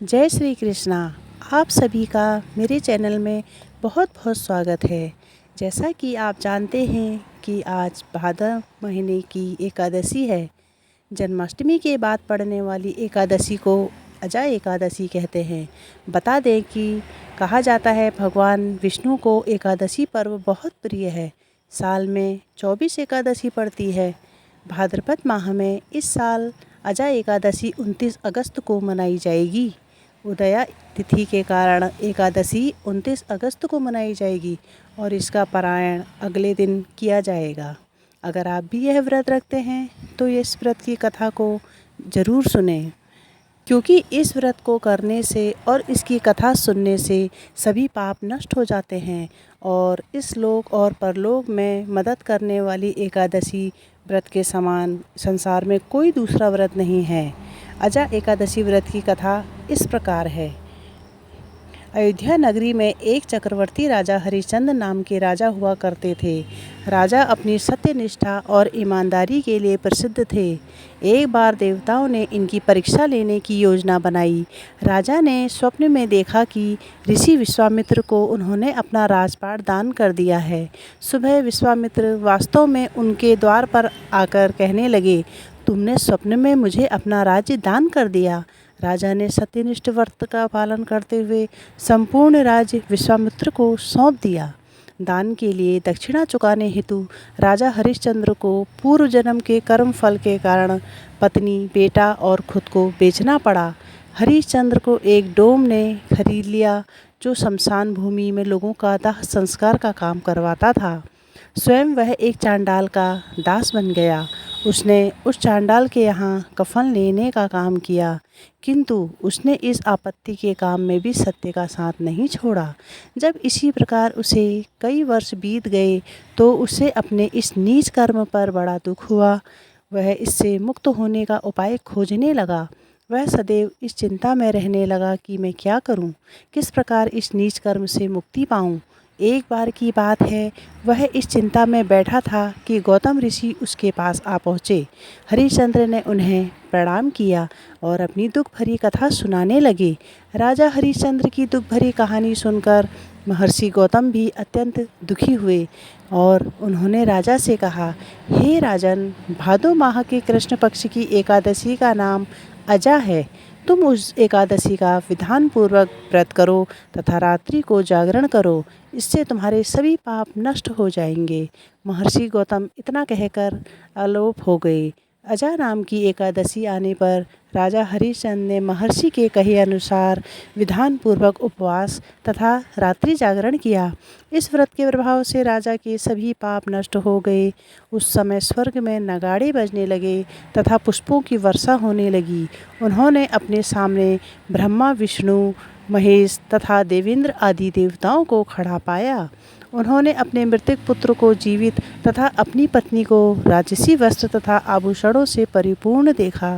जय श्री कृष्णा। आप सभी का मेरे चैनल में बहुत बहुत स्वागत है। जैसा कि आप जानते हैं कि आज भाद्र महीने की एकादशी है। जन्माष्टमी के बाद पड़ने वाली एकादशी को अजा एकादशी कहते हैं। बता दें कि कहा जाता है भगवान विष्णु को एकादशी पर्व बहुत प्रिय है। साल में 24 एकादशी पड़ती है। भाद्रपद माह में इस साल अजा एकादशी 29 अगस्त को मनाई जाएगी। उदया तिथि के कारण एकादशी 29 अगस्त को मनाई जाएगी और इसका पारायण अगले दिन किया जाएगा। अगर आप भी यह व्रत रखते हैं तो इस व्रत की कथा को ज़रूर सुनें, क्योंकि इस व्रत को करने से और इसकी कथा सुनने से सभी पाप नष्ट हो जाते हैं और इस लोक और परलोक में मदद करने वाली एकादशी व्रत के समान संसार में कोई दूसरा व्रत नहीं है। अजा एकादशी व्रत की कथा इस प्रकार है। अयोध्या नगरी में एक चक्रवर्ती राजा हरिश्चंद्र नाम के राजा हुआ करते थे। राजा अपनी सत्यनिष्ठा और ईमानदारी के लिए प्रसिद्ध थे। एक बार देवताओं ने इनकी परीक्षा लेने की योजना बनाई। राजा ने स्वप्न में देखा कि ऋषि विश्वामित्र को उन्होंने अपना राजपाट दान कर दिया है। सुबह विश्वामित्र वास्तव में उनके द्वार पर आकर कहने लगे, तुमने स्वप्न में मुझे अपना राज्य दान कर दिया। राजा ने सत्यनिष्ठ व्रत का पालन करते हुए संपूर्ण राज्य विश्वामित्र को सौंप दिया। दान के लिए दक्षिणा चुकाने हेतु राजा हरिश्चंद्र को पूर्व जन्म के कर्म फल के कारण पत्नी, बेटा और खुद को बेचना पड़ा। हरिश्चंद्र को एक डोम ने खरीद लिया जो शमशान भूमि में लोगों का दाह संस्कार का काम करवाता था। स्वयं वह एक चांडाल का दास बन गया। उसने उस चांडाल के यहाँ कफन लेने का काम किया, किंतु उसने इस आपत्ति के काम में भी सत्य का साथ नहीं छोड़ा। जब इसी प्रकार उसे कई वर्ष बीत गए तो उसे अपने इस नीच कर्म पर बड़ा दुख हुआ। वह इससे मुक्त होने का उपाय खोजने लगा। वह सदैव इस चिंता में रहने लगा कि मैं क्या करूं, किस प्रकार इस नीच कर्म से मुक्ति पाऊं। एक बार की बात है, वह इस चिंता में बैठा था कि गौतम ऋषि उसके पास आ पहुँचे। हरिश्चंद्र ने उन्हें प्रणाम किया और अपनी दुख भरी कथा सुनाने लगे। राजा हरिश्चंद्र की दुख भरी कहानी सुनकर महर्षि गौतम भी अत्यंत दुखी हुए और उन्होंने राजा से कहा, हे राजन, भादो माह के कृष्ण पक्ष की एकादशी का नाम अजा है। तुम उस एकादशी का विधान पूर्वक व्रत करो तथा रात्रि को जागरण करो। इससे तुम्हारे सभी पाप नष्ट हो जाएंगे। महर्षि गौतम इतना कहकर आलोप हो गए। अजा नाम की एकादशी आने पर राजा हरिश्चंद्र ने महर्षि के कहे अनुसार विधान पूर्वक उपवास तथा रात्रि जागरण किया। इस व्रत के प्रभाव से राजा के सभी पाप नष्ट हो गए। उस समय स्वर्ग में नगाड़े बजने लगे तथा पुष्पों की वर्षा होने लगी। उन्होंने अपने सामने ब्रह्मा, विष्णु, महेश तथा देवेंद्र आदि देवताओं को खड़ा पाया। उन्होंने अपने मृतक पुत्र को जीवित तथा अपनी पत्नी को राजसी वस्त्र तथा आभूषणों से परिपूर्ण देखा।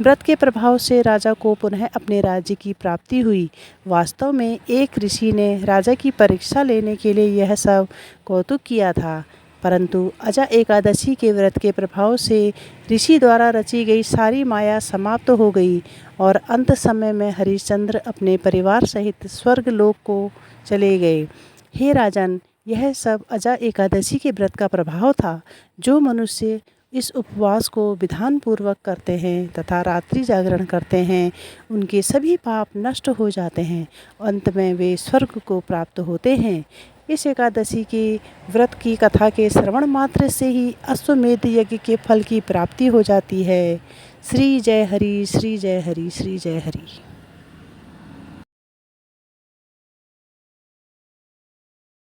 व्रत के प्रभाव से राजा को पुनः अपने राज्य की प्राप्ति हुई। वास्तव में एक ऋषि ने राजा की परीक्षा लेने के लिए यह सब कौतुक किया था, परंतु अजा एकादशी के व्रत के प्रभाव से ऋषि द्वारा रची गई सारी माया समाप्त हो गई और अंत समय में हरिश्चंद्र अपने परिवार सहित स्वर्ग लोक को चले गए। हे राजन, यह सब अजा एकादशी के व्रत का प्रभाव था। जो मनुष्य इस उपवास को विधान पूर्वक करते हैं तथा रात्रि जागरण करते हैं, उनके सभी पाप नष्ट हो जाते हैं। अंत में वे स्वर्ग को प्राप्त होते हैं। इस एकादशी के व्रत की कथा के श्रवण मात्र से ही अश्वमेध यज्ञ के फल की प्राप्ति हो जाती है। श्री जय हरि, श्री जय हरि, श्री जय हरि।